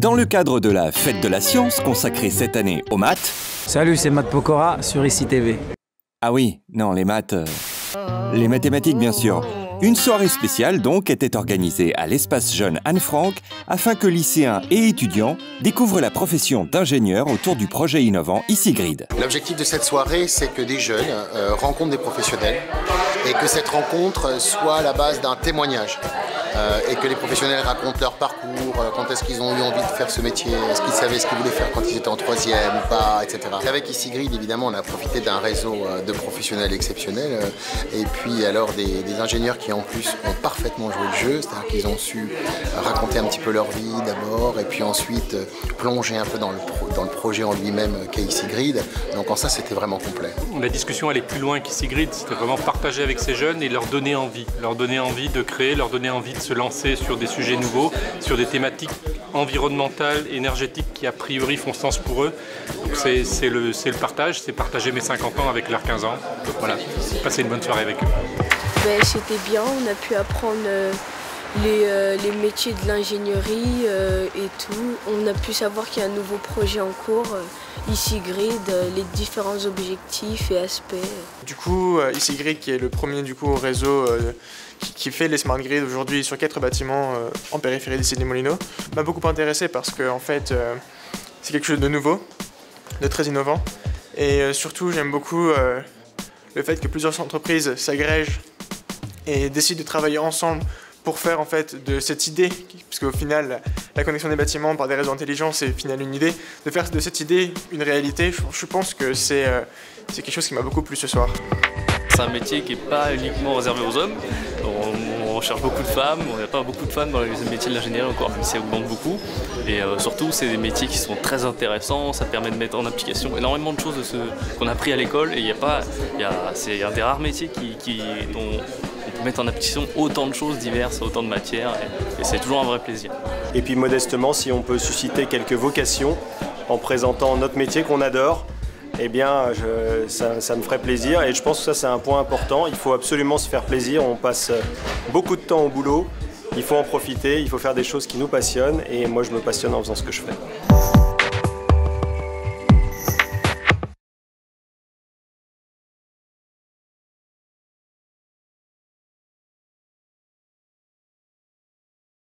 Dans le cadre de la Fête de la Science consacrée cette année aux maths... Salut, c'est Matt Pokora sur ICI TV. Ah oui, non, les maths... les mathématiques bien sûr. Une soirée spéciale donc était organisée à l'espace jeune Anne Frank afin que lycéens et étudiants découvrent la profession d'ingénieur autour du projet innovant ICIGRID. L'objectif de cette soirée, c'est que des jeunes rencontrent des professionnels et que cette rencontre soit la base d'un témoignage. Et que les professionnels racontent leur parcours, quand est-ce qu'ils ont eu envie de faire ce métier, est-ce qu'ils savaient ce qu'ils voulaient faire quand ils étaient en troisième ou pas, etc. Avec ICIGRID, évidemment, on a profité d'un réseau de professionnels exceptionnels et puis alors des ingénieurs qui en plus ont parfaitement joué le jeu, c'est-à-dire qu'ils ont su raconter un petit peu leur vie d'abord et puis ensuite plonger un peu dans le projet en lui-même qu'est ICIGRID. Donc en ça, c'était vraiment complet. La discussion allait plus loin qu'ICIGRID, c'était vraiment partager avec ces jeunes et leur donner envie de créer, leur donner envie de se lancer sur des sujets nouveaux, sur des thématiques environnementales, énergétiques qui a priori font sens pour eux. C'est le partage, c'est partager mes 50 ans avec leurs 15 ans. Donc voilà, passer une bonne soirée avec eux. C'était bien, on a pu apprendre les métiers de l'ingénierie et tout. On a pu savoir qu'il y a un nouveau projet en cours, ICIGRID, les différents objectifs et aspects. Du coup, ICIGRID qui est le premier réseau qui fait les smart grids aujourd'hui sur 4 bâtiments en périphérie d'ici des Moulineaux, m'a beaucoup intéressé parce que en fait, c'est quelque chose de nouveau, de très innovant. Et surtout, j'aime beaucoup le fait que plusieurs entreprises s'agrègent et décident de travailler ensemble pour faire en fait de cette idée, puisque au final la connexion des bâtiments par des réseaux intelligents c'est au final une idée, de faire de cette idée une réalité. Je pense que c'est quelque chose qui m'a beaucoup plu ce soir. C'est un métier qui n'est pas uniquement réservé aux hommes. On recherche beaucoup de femmes, on n'a pas beaucoup de femmes dans les métiers de l'ingénierie encore, même si ça augmente beaucoup. Et surtout, c'est des métiers qui sont très intéressants, ça permet de mettre en application énormément de choses qu'on a appris à l'école. Et c'est un des rares métiers dont on peut mettre en application autant de choses diverses, autant de matières, et c'est toujours un vrai plaisir. Et puis modestement, si on peut susciter quelques vocations en présentant notre métier qu'on adore, eh bien, ça me ferait plaisir et je pense que ça c'est un point important. Il faut absolument se faire plaisir, on passe beaucoup de temps au boulot, il faut en profiter, il faut faire des choses qui nous passionnent et moi je me passionne en faisant ce que je fais.